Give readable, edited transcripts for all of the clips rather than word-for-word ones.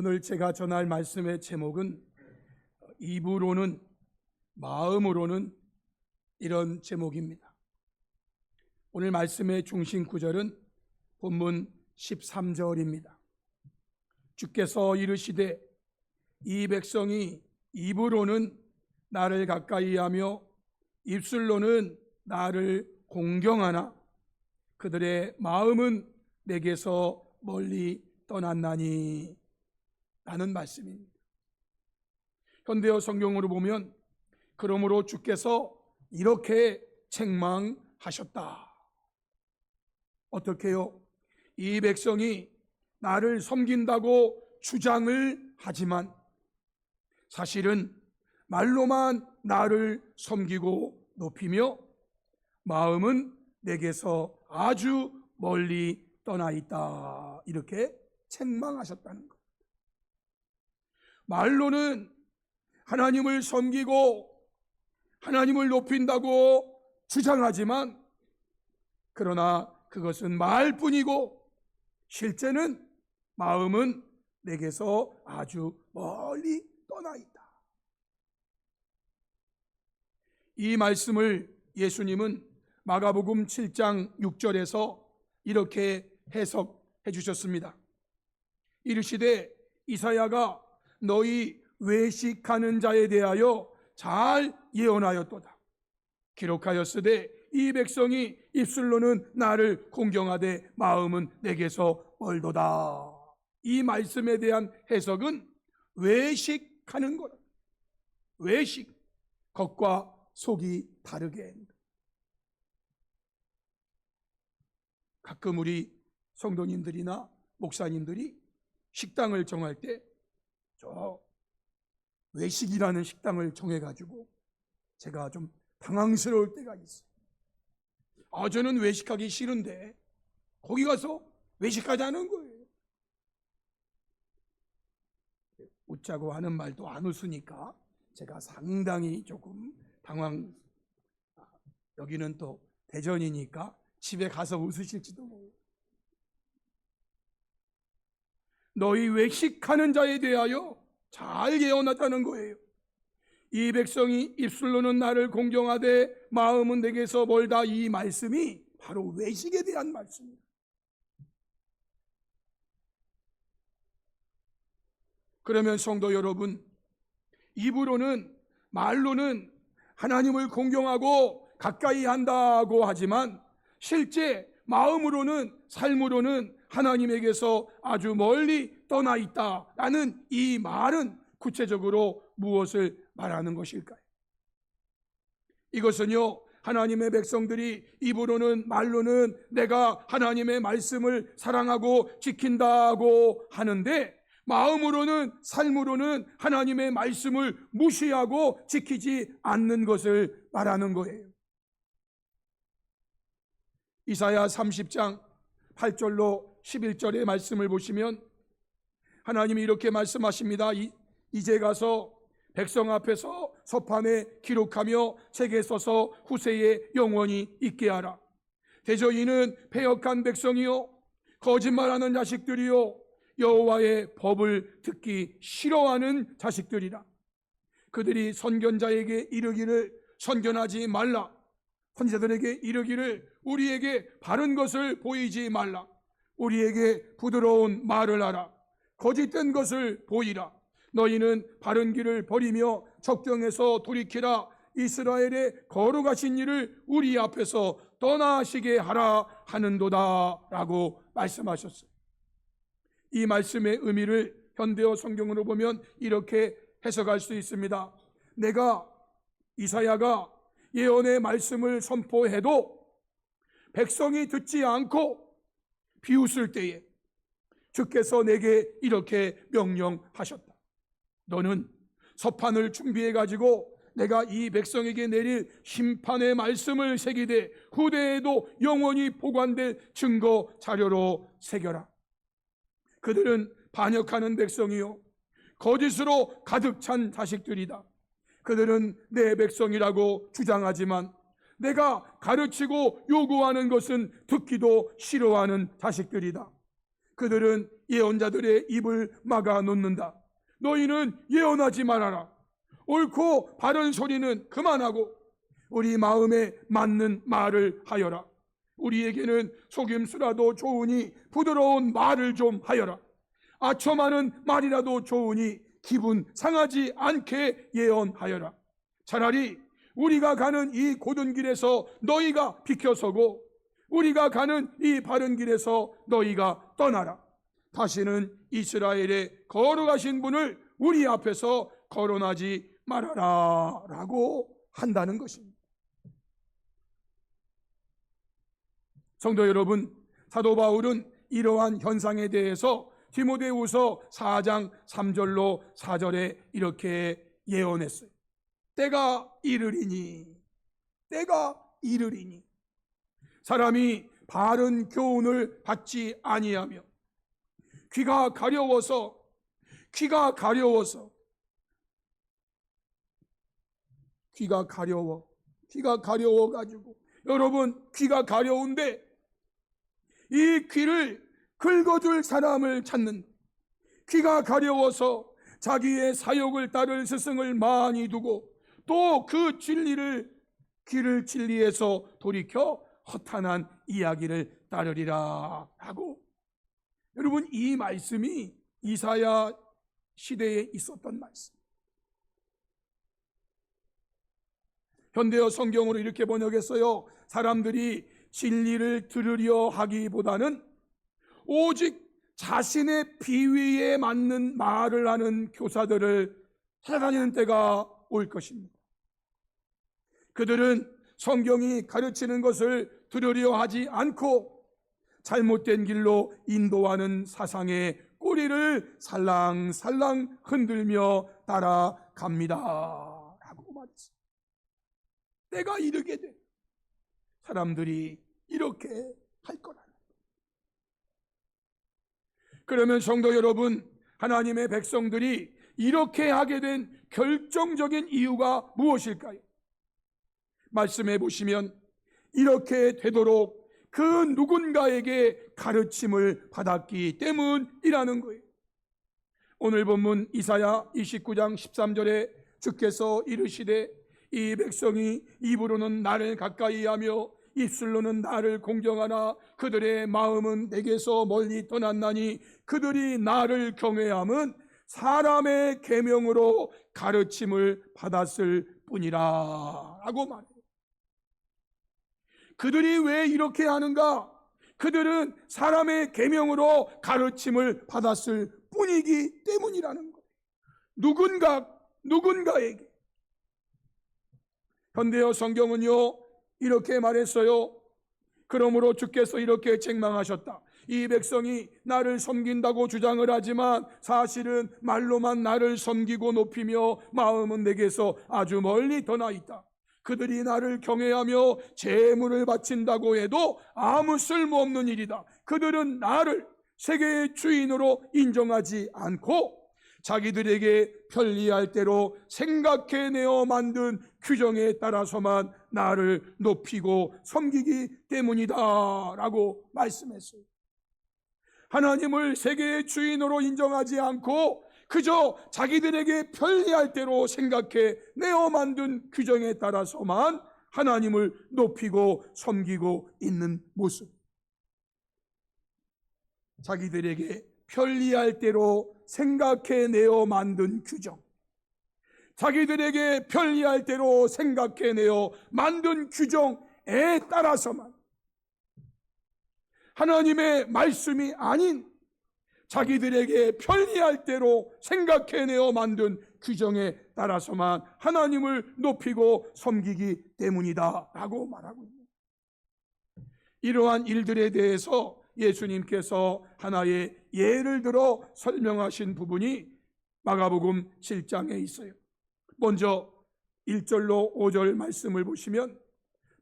오늘 제가 전할 말씀의 제목은 입으로는 마음으로는 이런 제목입니다. 오늘 말씀의 중심 구절은 본문 13절입니다. 주께서 이르시되 이 백성이 입으로는 나를 가까이하며 입술로는 나를 공경하나 그들의 마음은 내게서 멀리 떠났나니 라는 말씀입니다. 현대어 성경으로 보면 그러므로 주께서 이렇게 책망하셨다. 어떻게요? 이 백성이 나를 섬긴다고 주장을 하지만 사실은 말로만 나를 섬기고 높이며 마음은 내게서 아주 멀리 떠나 있다. 이렇게 책망하셨다는 것. 말로는 하나님을 섬기고 하나님을 높인다고 주장하지만 그러나 그것은 말뿐이고 실제는 마음은 내게서 아주 멀리 떠나 있다. 이 말씀을 예수님은 마가복음 7장 6절에서 이렇게 해석해 주셨습니다. 이르시되 이사야가 너희 외식하는 자에 대하여 잘 예언하였도다. 기록하였으되 이 백성이 입술로는 나를 공경하되 마음은 내게서 멀도다. 이 말씀에 대한 해석은 외식하는 것. 외식, 겉과 속이 다르게. 가끔 우리 성도님들이나 목사님들이 식당을 정할 때 저 외식이라는 식당을 정해가지고 제가 좀 당황스러울 때가 있어요. 저는 외식하기 싫은데 거기 가서 외식하자는 거예요. 웃자고 하는 말도 안 웃으니까 제가 상당히 조금 여기는 또 대전이니까 집에 가서 웃으실지도 모르고. 너희 외식하는 자에 대하여 잘 예언하다는 거예요. 이 백성이 입술로는 나를 공경하되 마음은 내게서 멀다. 이 말씀이 바로 외식에 대한 말씀입니다. 그러면 성도 여러분, 입으로는 말로는 하나님을 공경하고 가까이 한다고 하지만 실제 마음으로는 삶으로는 하나님에게서 아주 멀리 떠나 있다라는 이 말은 구체적으로 무엇을 말하는 것일까요? 이것은요, 하나님의 백성들이 입으로는 말로는 내가 하나님의 말씀을 사랑하고 지킨다고 하는데 마음으로는 삶으로는 하나님의 말씀을 무시하고 지키지 않는 것을 말하는 거예요. 이사야 30장 8절로 11절의 말씀을 보시면 하나님이 이렇게 말씀하십니다. 이제 가서 백성 앞에서 서판에 기록하며 책에 써서 후세에 영원히 있게 하라. 대저희는 패역한 백성이요 거짓말하는 자식들이요 여호와의 법을 듣기 싫어하는 자식들이라. 그들이 선견자에게 이르기를 선견하지 말라. 선지자들에게 이르기를 우리에게 바른 것을 보이지 말라. 우리에게 부드러운 말을 하라. 거짓된 것을 보이라. 너희는 바른 길을 버리며 적경에서 돌이키라. 이스라엘의 거룩하신 일을 우리 앞에서 떠나시게 하라 하는도다 라고 말씀하셨어요. 이 말씀의 의미를 현대어 성경으로 보면 이렇게 해석할 수 있습니다. 이사야가 예언의 말씀을 선포해도 백성이 듣지 않고 비웃을 때에 주께서 내게 이렇게 명령하셨다. 너는 서판을 준비해 가지고 내가 이 백성에게 내릴 심판의 말씀을 새기되 후대에도 영원히 보관될 증거 자료로 새겨라. 그들은 반역하는 백성이요 거짓으로 가득 찬 자식들이다. 그들은 내 백성이라고 주장하지만 내가 가르치고 요구하는 것은 듣기도 싫어하는 자식들이다. 그들은 예언자들의 입을 막아 놓는다. 너희는 예언하지 말아라. 옳고 바른 소리는 그만하고 우리 마음에 맞는 말을 하여라. 우리에게는 속임수라도 좋으니 부드러운 말을 좀 하여라. 아첨하는 말이라도 좋으니 기분 상하지 않게 예언하여라. 차라리 우리가 가는 이 고든 길에서 너희가 비켜서고 우리가 가는 이 바른 길에서 너희가 떠나라. 다시는 이스라엘에 거룩하신 분을 우리 앞에서 거론하지 말아라 라고 한다는 것입니다. 성도 여러분, 사도 바울은 이러한 현상에 대해서 디모데후서 4장 3절로 4절에 이렇게 예언했어요. 때가 이르리니 사람이 바른 교훈을 받지 아니하며 귀가 가려워 가지고 여러분, 귀가 가려운데 이 귀를 긁어줄 사람을 찾는, 귀가 가려워서 자기의 사욕을 따를 스승을 많이 두고 또 그 귀를 진리에서 돌이켜 허탄한 이야기를 따르리라 하고, 여러분, 이 말씀이 이사야 시대에 있었던 말씀. 현대어 성경으로 이렇게 번역했어요. 사람들이 진리를 들으려 하기보다는 오직 자신의 비위에 맞는 말을 하는 교사들을 찾아다니는 때가 올 것입니다. 그들은 성경이 가르치는 것을 들으려 하지 않고 잘못된 길로 인도하는 사상의 꼬리를 살랑살랑 흔들며 따라갑니다 라고 말했습니다. 때가 이르게 돼 사람들이 이렇게 할 거라는 거예요. 그러면 성도 여러분, 하나님의 백성들이 이렇게 하게 된 결정적인 이유가 무엇일까요? 말씀해 보시면 이렇게 되도록 그 누군가에게 가르침을 받았기 때문이라는 거예요. 오늘 본문 이사야 29장 13절에 주께서 이르시되 이 백성이 입으로는 나를 가까이하며 입술로는 나를 공경하나 그들의 마음은 내게서 멀리 떠났나니 그들이 나를 경외함은 사람의 계명으로 가르침을 받았을 뿐이라 라고 말해요. 그들이 왜 이렇게 하는가? 그들은 사람의 계명으로 가르침을 받았을 뿐이기 때문이라는 거예요. 누군가에게. 현대어 성경은요 이렇게 말했어요. 그러므로 주께서 이렇게 책망하셨다. 이 백성이 나를 섬긴다고 주장을 하지만 사실은 말로만 나를 섬기고 높이며 마음은 내게서 아주 멀리 떠나 있다. 그들이 나를 경외하며 제물을 바친다고 해도 아무 쓸모없는 일이다. 그들은 나를 세계의 주인으로 인정하지 않고 자기들에게 편리할 대로 생각해내어 만든 규정에 따라서만 나를 높이고 섬기기 때문이다 라고 말씀했어요. 하나님을 세계의 주인으로 인정하지 않고 그저 자기들에게 편리할 대로 생각해내어 만든 규정에 따라서만 하나님을 높이고 섬기고 있는 모습. 자기들에게 편리할 대로 생각해내어 만든 규정, 자기들에게 편리할 대로 생각해내어 만든 규정에 따라서만 하나님의 말씀이 아닌 자기들에게 편리할 대로 생각해내어 만든 규정에 따라서만 하나님을 높이고 섬기기 때문이다 라고 말하고 있습니다. 이러한 일들에 대해서 예수님께서 하나의 예를 들어 설명하신 부분이 마가복음 7장에 있어요. 먼저 1절로 5절 말씀을 보시면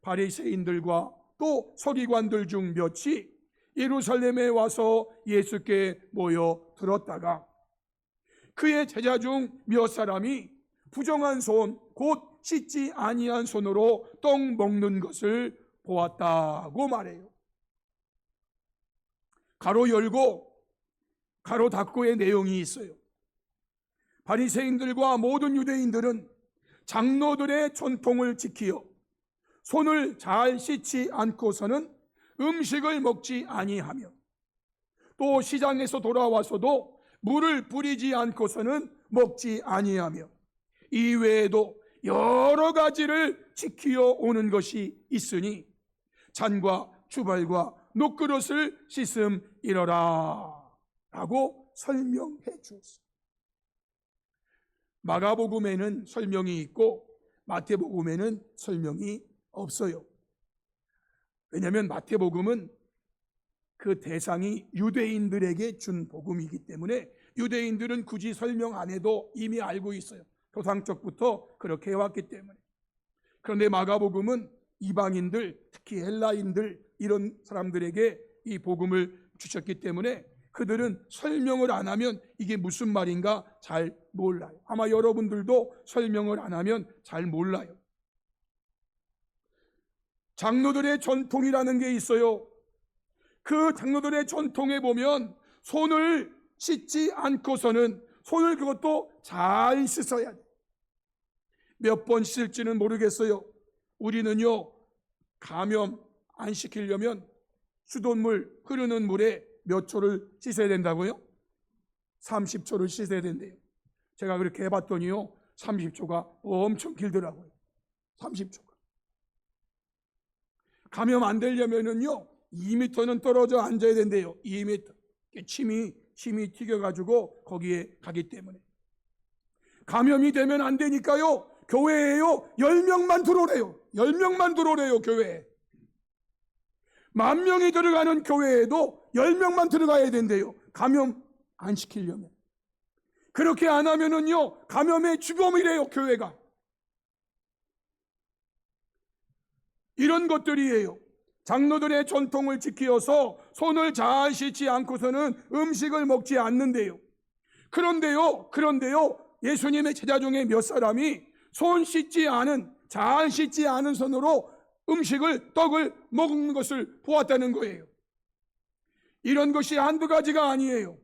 바리새인들과 또 서기관들 중 몇이 예루살렘에 와서 예수께 모여 들었다가 그의 제자 중 몇 사람이 부정한 손, 곧 씻지 아니한 손으로 떡 먹는 것을 보았다고 말해요. 가로 열고 가로 닫고의 내용이 있어요. 바리새인들과 모든 유대인들은 장로들의 전통을 지키어 손을 잘 씻지 않고서는 음식을 먹지 아니하며, 또 시장에서 돌아와서도 물을 뿌리지 않고서는 먹지 아니하며, 이외에도 여러 가지를 지키어 오는 것이 있으니 잔과 주발과 녹그릇을 씻음이러라 라고 설명해 주었어요. 마가복음에는 설명이 있고 마태복음에는 설명이 없어요. 왜냐하면 마태복음은 그 대상이 유대인들에게 준 복음이기 때문에 유대인들은 굳이 설명 안 해도 이미 알고 있어요. 조상적부터 그렇게 해왔기 때문에. 그런데 마가복음은 이방인들, 특히 헬라인들 이런 사람들에게 이 복음을 주셨기 때문에 그들은 설명을 안 하면 이게 무슨 말인가 잘 몰라요. 아마 여러분들도 설명을 안 하면 잘 몰라요. 장로들의 전통이라는 게 있어요. 그 장로들의 전통에 보면 손을 씻지 않고서는, 손을 그것도 잘 씻어야 돼. 몇 번 씻을지는 모르겠어요. 우리는요, 감염 안 시키려면 수돗물, 흐르는 물에 몇 초를 씻어야 된다고요? 30초를 씻어야 된대요. 제가 그렇게 해봤더니요, 30초가 엄청 길더라고요. 30초가. 감염 안 되려면은요, 2m는 떨어져 앉아야 된대요. 2m. 침이 튀겨가지고 거기에 가기 때문에. 감염이 되면 안 되니까요, 교회에요 10명만 들어오래요. 10명만 들어오래요. 교회에 10,000명이 들어가는 교회에도 10명만 들어가야 된대요. 감염 안 시키려면. 그렇게 안 하면은요 감염의 주범이래요. 교회가. 이런 것들이에요. 장로들의 전통을 지키어서 손을 잘 씻지 않고서는 음식을 먹지 않는데요. 그런데요 예수님의 제자 중에 몇 사람이 손 씻지 않은, 잘 씻지 않은 손으로 음식을, 떡을 먹는 것을 보았다는 거예요. 이런 것이 한두 가지가 아니에요.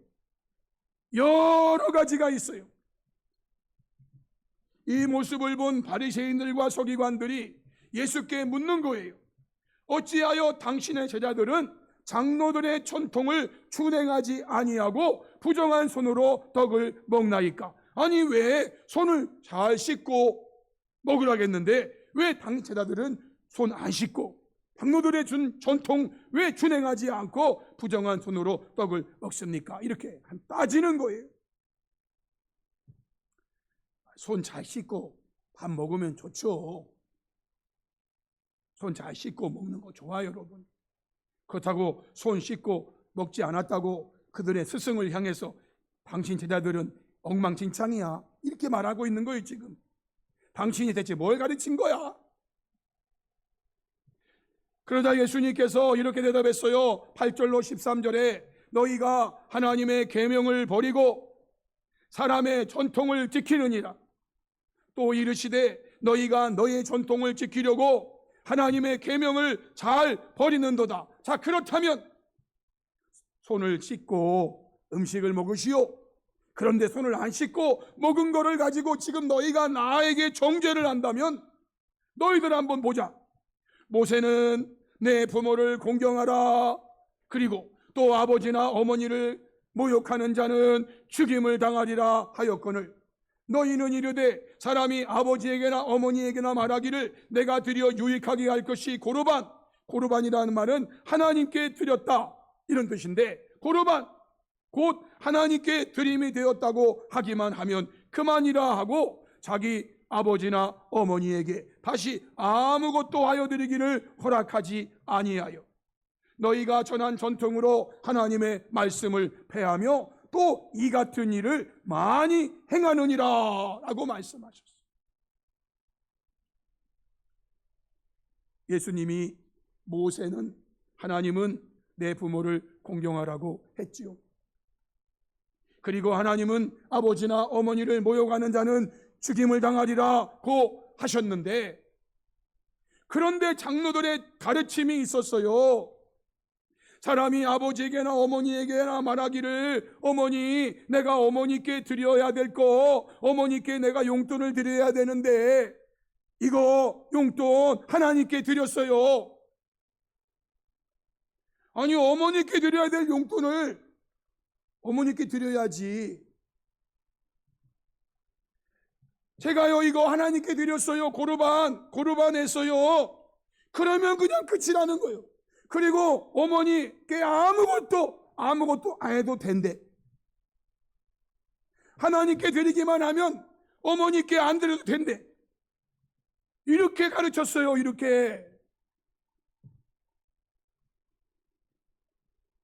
여러 가지가 있어요. 이 모습을 본 바리새인들과 서기관들이 예수께 묻는 거예요. 어찌하여 당신의 제자들은 장로들의 전통을 준행하지 아니하고 부정한 손으로 떡을 먹나이까? 아니, 왜 손을 잘 씻고 먹으라겠는데 왜 당신 제자들은 손 안 씻고 장로들의 준 전통 왜 준행하지 않고 부정한 손으로 떡을 먹습니까? 이렇게 따지는 거예요. 손 잘 씻고 밥 먹으면 좋죠. 손 잘 씻고 먹는 거 좋아요, 여러분. 그렇다고 손 씻고 먹지 않았다고 그들의 스승을 향해서 당신 제자들은 엉망진창이야 이렇게 말하고 있는 거예요. 지금 당신이 대체 뭘 가르친 거야? 그러자 예수님께서 이렇게 대답했어요. 8절로 13절에 너희가 하나님의 계명을 버리고 사람의 전통을 지키느니라. 또 이르시되 너희가 너의 전통을 지키려고 하나님의 계명을 잘 버리는도다. 자, 그렇다면 손을 씻고 음식을 먹으시오. 그런데 손을 안 씻고 먹은 거를 가지고 지금 너희가 나에게 정죄를 한다면 너희들 한번 보자. 모세는 내 부모를 공경하라. 그리고 또 아버지나 어머니를 모욕하는 자는 죽임을 당하리라 하였거늘 너희는 이르되 사람이 아버지에게나 어머니에게나 말하기를 내가 드려 유익하게 할 것이 고르반. 고르반이라는 말은 하나님께 드렸다 이런 뜻인데, 고르반 곧 하나님께 드림이 되었다고 하기만 하면 그만이라 하고 자기 아버지나 어머니에게 다시 아무것도 하여 드리기를 허락하지 아니하여 너희가 전한 전통으로 하나님의 말씀을 폐하며 또 이 같은 일을 많이 행하느니라 라고 말씀하셨어요. 예수님이 모세는, 하나님은 내 부모를 공경하라고 했지요. 그리고 하나님은 아버지나 어머니를 모욕하는 자는 죽임을 당하리라고 하셨는데, 그런데 장로들의 가르침이 있었어요. 사람이 아버지에게나 어머니에게나 말하기를 어머니 내가 어머니께 드려야 될 거 어머니께 내가 용돈을 드려야 되는데 이거 용돈 하나님께 드렸어요. 아니 어머니께 드려야 될 용돈을 어머니께 드려야지. 제가요 이거 하나님께 드렸어요. 고르반 했어요. 그러면 그냥 끝이라는 거예요. 그리고 어머니께 아무것도 안 해도 된대. 하나님께 드리기만 하면 어머니께 안 드려도 된대. 이렇게 가르쳤어요. 이렇게.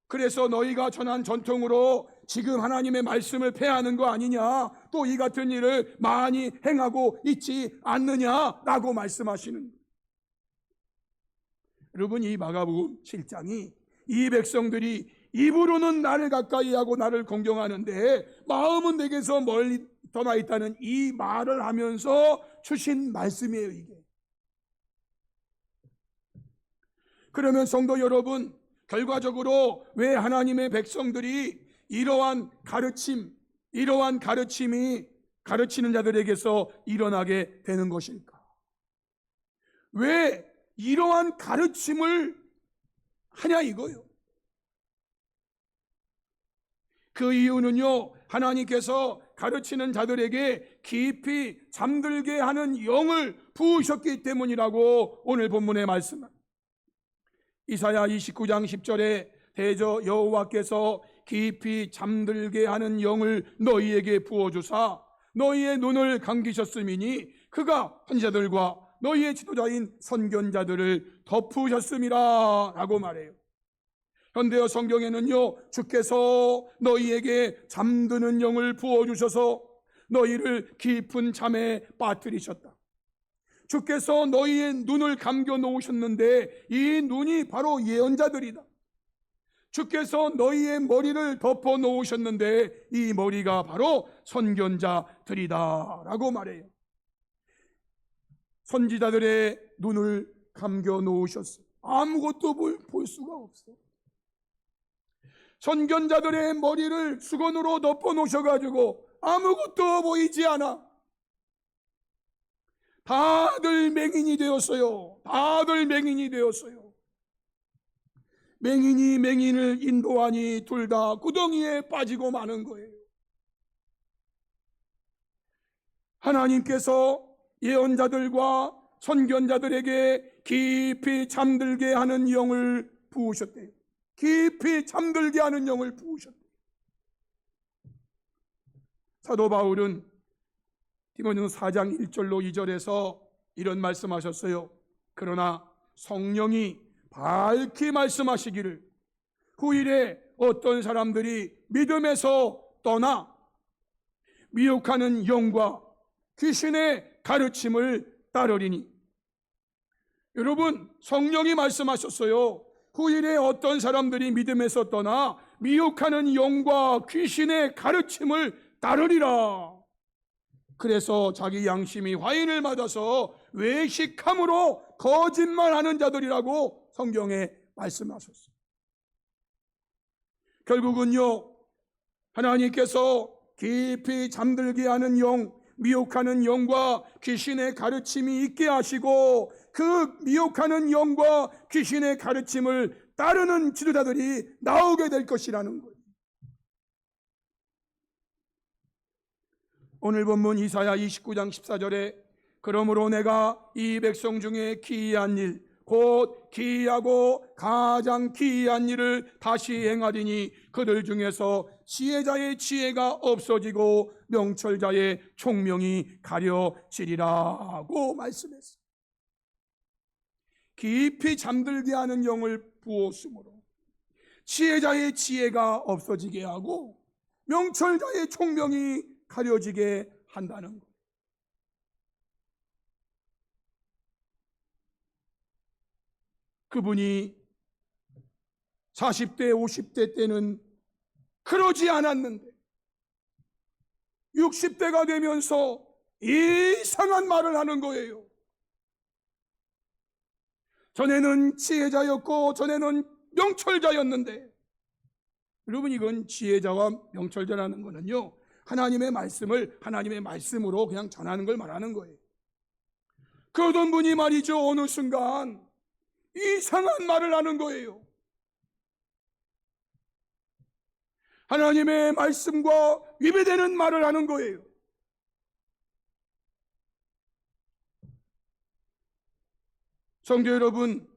그래서 너희가 전한 전통으로 지금 하나님의 말씀을 폐하는 거 아니냐, 또 이 같은 일을 많이 행하고 있지 않느냐라고 말씀하시는 거예요. 여러분, 이 마가복음 7장이 이 백성들이 입으로는 나를 가까이 하고 나를 공경하는데 마음은 내게서 멀리 떠나 있다는 이 말을 하면서 주신 말씀이에요. 이게. 그러면 성도 여러분, 결과적으로 왜 하나님의 백성들이 이러한 가르침이 가르치는 자들에게서 일어나게 되는 것일까? 왜 이러한 가르침을 하냐 이거요. 그 이유는요, 하나님께서 가르치는 자들에게 깊이 잠들게 하는 영을 부으셨기 때문이라고 오늘 본문에 말씀합니다. 이사야 29장 10절에 대저 여호와께서 깊이 잠들게 하는 영을 너희에게 부어주사 너희의 눈을 감기셨음이니 그가 선지자들과 너희의 지도자인 선견자들을 덮으셨음이라 라고 말해요. 현대어 성경에는요, 주께서 너희에게 잠드는 영을 부어주셔서 너희를 깊은 잠에 빠뜨리셨다. 주께서 너희의 눈을 감겨 놓으셨는데 이 눈이 바로 예언자들이다. 주께서 너희의 머리를 덮어 놓으셨는데 이 머리가 바로 선견자들이다 라고 말해요. 선지자들의 눈을 감겨 놓으셨어. 아무것도 볼 수가 없어. 선견자들의 머리를 수건으로 덮어 놓으셔가지고 아무것도 보이지 않아. 다들 맹인이 되었어요. 다들 맹인이 되었어요. 맹인이 맹인을 인도하니 둘 다 구덩이에 빠지고 마는 거예요. 하나님께서 예언자들과 선견자들에게 깊이 잠들게 하는 영을 부으셨대요. 깊이 잠들게 하는 영을 부으셨대요. 사도 바울은 디모데전서 4장 1절로 2절에서 이런 말씀하셨어요. 그러나 성령이 밝히 말씀하시기를 후일에 어떤 사람들이 믿음에서 떠나 미혹하는 영과 귀신의 가르침을 따르리니. 여러분, 성령이 말씀하셨어요. 후일에 어떤 사람들이 믿음에서 떠나 미혹하는 영과 귀신의 가르침을 따르리라. 그래서 자기 양심이 화인을 맞아서 외식함으로 거짓말하는 자들이라고 성경에 말씀하셨어요. 결국은요, 하나님께서 깊이 잠들게 하는 영, 미혹하는 영과 귀신의 가르침이 있게 하시고 그 미혹하는 영과 귀신의 가르침을 따르는 지도자들이 나오게 될 것이라는 거예요. 오늘 본문 이사야 29장 14절에 그러므로 내가 이 백성 중에 기이한 일, 곧 기이하고 가장 기이한 일을 다시 행하리니 그들 중에서 지혜자의 지혜가 없어지고 명철자의 총명이 가려지리라고 말씀했어요. 깊이 잠들게 하는 영을 부었으므로 지혜자의 지혜가 없어지게 하고 명철자의 총명이 가려지게 한다는 것. 그분이 40대 50대 때는 그러지 않았는데 60대가 되면서 이상한 말을 하는 거예요. 전에는 지혜자였고 전에는 명철자였는데, 여러분, 이건 지혜자와 명철자라는 거는요, 하나님의 말씀을 하나님의 말씀으로 그냥 전하는 걸 말하는 거예요. 그러던 분이 말이죠, 어느 순간 이상한 말을 하는 거예요. 하나님의 말씀과 위배되는 말을 하는 거예요. 성도 여러분,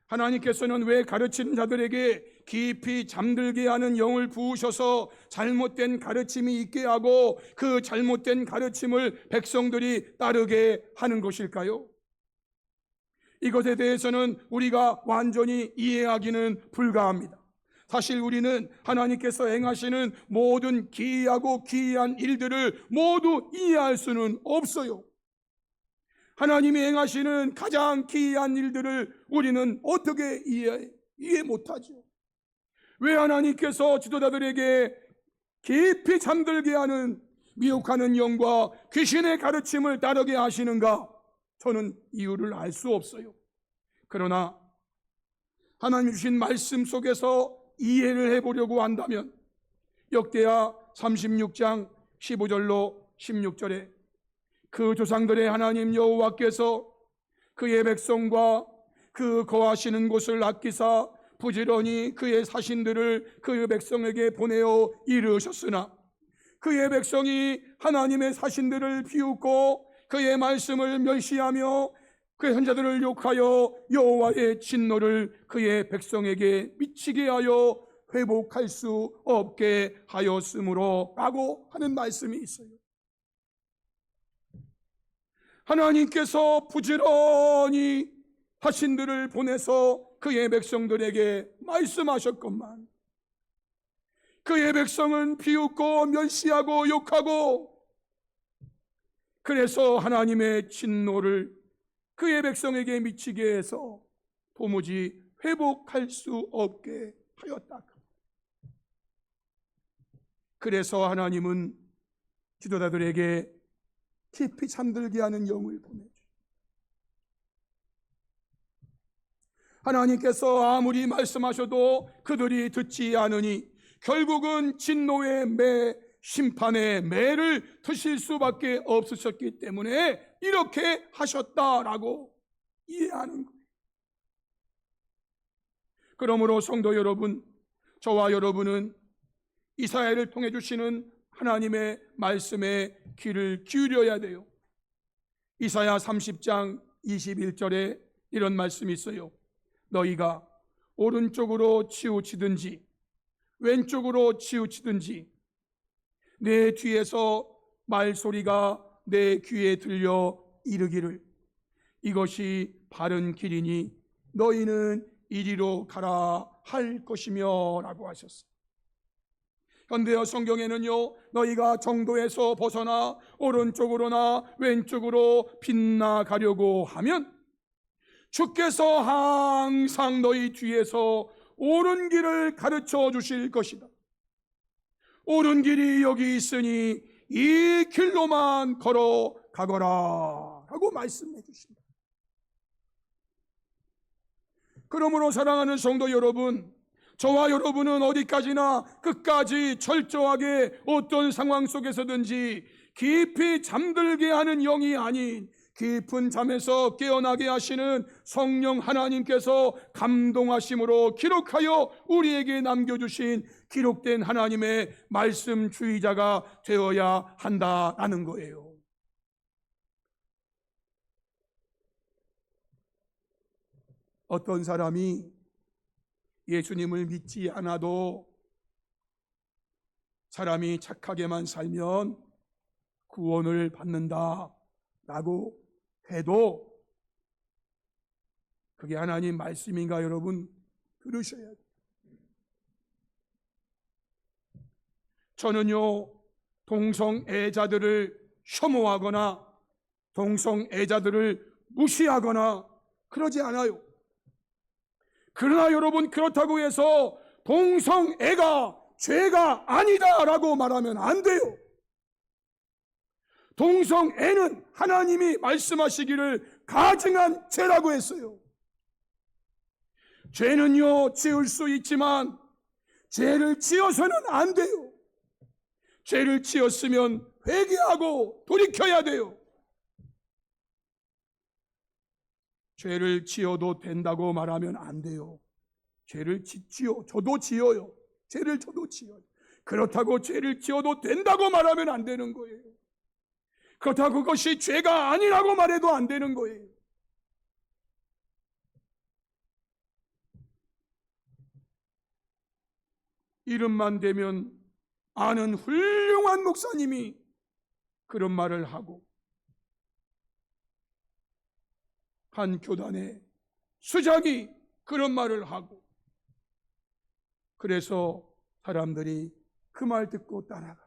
하나님께서는 왜 가르치는 자들에게 깊이 잠들게 하는 영을 부으셔서 잘못된 가르침이 있게 하고 그 잘못된 가르침을 백성들이 따르게 하는 것일까요? 이것에 대해서는 우리가 완전히 이해하기는 불가합니다. 사실 우리는 하나님께서 행하시는 모든 기이하고 기이한 일들을 모두 이해할 수는 없어요. 하나님이 행하시는 가장 기이한 일들을 우리는 어떻게 이해 못하죠? 왜 하나님께서 지도자들에게 깊이 잠들게 하는 미혹하는 영과 귀신의 가르침을 따르게 하시는가? 저는 이유를 알 수 없어요. 그러나 하나님 주신 말씀 속에서 이해를 해보려고 한다면 역대하 36장 15절로 16절에 그 조상들의 하나님 여호와께서 그의 백성과 그 거하시는 곳을 아끼사 부지런히 그의 사신들을 그 백성에게 보내어 이르셨으나 그의 백성이 하나님의 사신들을 비웃고 그의 말씀을 멸시하며 그 현자들을 욕하여 여호와의 진노를 그의 백성에게 미치게 하여 회복할 수 없게 하였으므로 라고 하는 말씀이 있어요. 하나님께서 부지런히 사신들을 보내서 그의 백성들에게 말씀하셨건만 그의 백성은 비웃고 멸시하고 욕하고 그래서 하나님의 진노를 그의 백성에게 미치게 해서 도무지 회복할 수 없게 하였다. 그래서 하나님은 지도자들에게 깊이 잠들게 하는 영을 보내주셨습니다. 하나님께서 아무리 말씀하셔도 그들이 듣지 않으니 결국은 진노의 매, 심판의 매를 드실 수밖에 없으셨기 때문에 이렇게 하셨다라고 이해하는 거예요. 그러므로 성도 여러분, 저와 여러분은 이사야를 통해 주시는 하나님의 말씀에 귀를 기울여야 돼요. 이사야 30장 21절에 이런 말씀이 있어요. 너희가 오른쪽으로 치우치든지 왼쪽으로 치우치든지 내 뒤에서 말소리가 내 귀에 들려 이르기를 이것이 바른 길이니 너희는 이리로 가라 할 것이며 라고 하셨어요. 현대어 성경에는요, 너희가 정도에서 벗어나 오른쪽으로나 왼쪽으로 빗나가려고 하면 주께서 항상 너희 뒤에서 옳은 길을 가르쳐 주실 것이다. 옳은 길이 여기 있으니 이 길로만 걸어가거라 하고 말씀해 주십니다. 그러므로 사랑하는 성도 여러분, 저와 여러분은 어디까지나 끝까지 철저하게 어떤 상황 속에서든지 깊이 잠들게 하는 영이 아닌 깊은 잠에서 깨어나게 하시는 성령 하나님께서 감동하심으로 기록하여 우리에게 남겨주신 기록된 하나님의 말씀주의자가 되어야 한다라는 거예요. 어떤 사람이 예수님을 믿지 않아도 사람이 착하게만 살면 구원을 받는다라고 해도 그게 하나님 말씀인가 여러분 들으셔야 돼요. 저는요 동성애자들을 혐오하거나 동성애자들을 무시하거나 그러지 않아요. 그러나 여러분 그렇다고 해서 동성애가 죄가 아니다라고 말하면 안 돼요. 동성애는 하나님이 말씀하시기를 가증한 죄라고 했어요. 죄는요, 지을 수 있지만 죄를 지어서는 안 돼요. 죄를 지었으면 회개하고 돌이켜야 돼요. 죄를 지어도 된다고 말하면 안 돼요. 죄를 짓지요. 저도 지어요. 죄를 저도 지어요. 그렇다고 죄를 지어도 된다고 말하면 안 되는 거예요. 그렇다고 그것이 죄가 아니라고 말해도 안 되는 거예요. 이름만 되면 아는 훌륭한 목사님이 그런 말을 하고, 한 교단의 수장이 그런 말을 하고, 그래서 사람들이 그 말 듣고 따라가.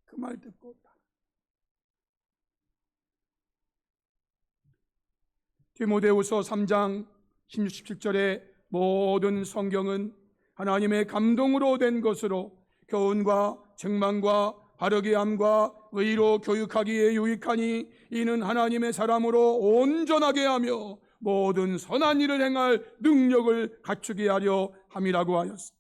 그 말 듣고 따라가. 디모데후서 3장 16, 17절에 모든 성경은 하나님의 감동으로 된 것으로 교훈과 책망과 바르게 함과 의로 교육하기에 유익하니 이는 하나님의 사람으로 온전하게 하며 모든 선한 일을 행할 능력을 갖추게 하려 함이라고 하였습니다.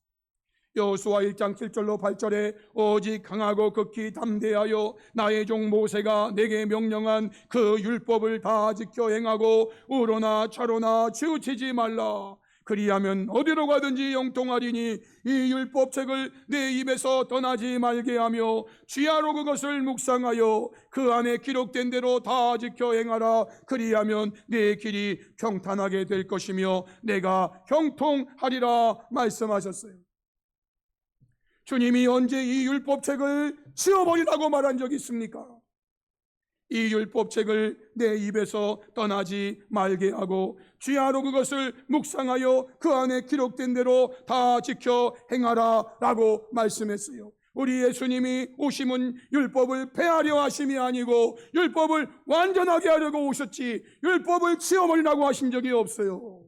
여호수아 1장 7절로 8절에 오직 강하고 극히 담대하여 나의 종 모세가 내게 명령한 그 율법을 다 지켜 행하고 우로나 좌로나 치우치지 말라. 그리하면 어디로 가든지 영통하리니 이 율법책을 내 입에서 떠나지 말게 하며 주야로 그것을 묵상하여 그 안에 기록된 대로 다 지켜 행하라. 그리하면 내 길이 평탄하게 될 것이며 내가 형통하리라 말씀하셨어요. 주님이 언제 이 율법책을 지워버리라고 말한 적이 있습니까? 이 율법책을 내 입에서 떠나지 말게 하고 주야로 그것을 묵상하여 그 안에 기록된 대로 다 지켜 행하라 라고 말씀했어요. 우리 예수님이 오심은 율법을 폐하려 하심이 아니고 율법을 완전하게 하려고 오셨지 율법을 지워버리라고 하신 적이 없어요.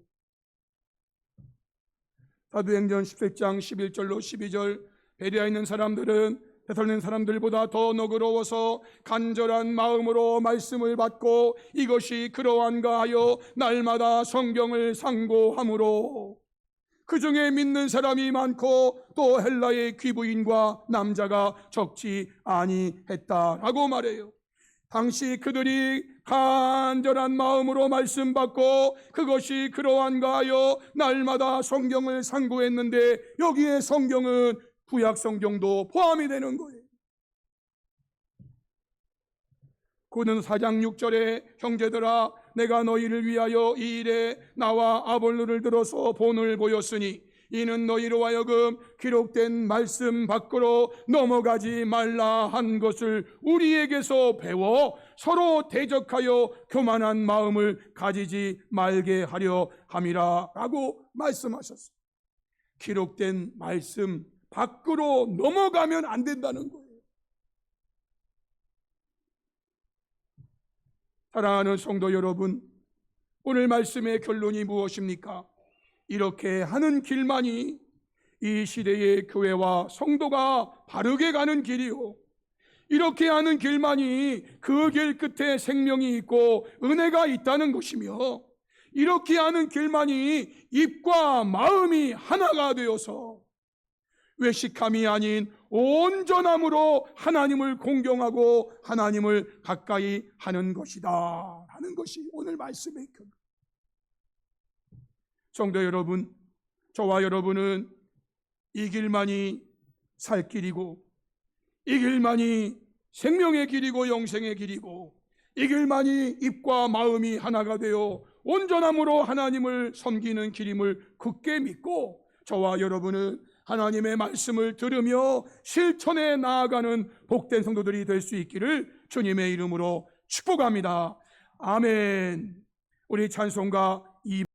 사도행전 17장 11절로 12절 베레아에 있는 사람들은 데살로니가 사람들보다 더 너그러워서 간절한 마음으로 말씀을 받고 이것이 그러한가 하여 날마다 성경을 상고하므로 그 중에 믿는 사람이 많고 또 헬라의 귀부인과 남자가 적지 아니했다라고 말해요. 당시 그들이 간절한 마음으로 말씀 받고 그것이 그러한가 하여 날마다 성경을 상고했는데 여기에 성경은 구약 성경도 포함이 되는 거예요. 고는 4장 6절에 형제들아 내가 너희를 위하여 이 일에 나와 아볼로를 들어서 본을 보였으니 이는 너희로 하여금 기록된 말씀 밖으로 넘어가지 말라 한 것을 우리에게서 배워 서로 대적하여 교만한 마음을 가지지 말게 하려 함이라 라고 말씀하셨어요. 기록된 말씀 밖으로 넘어가면 안 된다는 거예요. 사랑하는 성도 여러분, 오늘 말씀의 결론이 무엇입니까? 이렇게 하는 길만이 이 시대의 교회와 성도가 바르게 가는 길이요, 이렇게 하는 길만이 그 길 끝에 생명이 있고 은혜가 있다는 것이며, 이렇게 하는 길만이 입과 마음이 하나가 되어서 외식함이 아닌 온전함으로 하나님을 공경하고 하나님을 가까이 하는 것이다 하는 것이 오늘 말씀의 결론. 성도 여러분, 저와 여러분은 이 길만이 살 길이고 이 길만이 생명의 길이고 영생의 길이고 이 길만이 입과 마음이 하나가 되어 온전함으로 하나님을 섬기는 길임을 굳게 믿고 저와 여러분은 하나님의 말씀을 들으며 실천해 나아가는 복된 성도들이 될 수 있기를 주님의 이름으로 축복합니다. 아멘. 우리 찬송가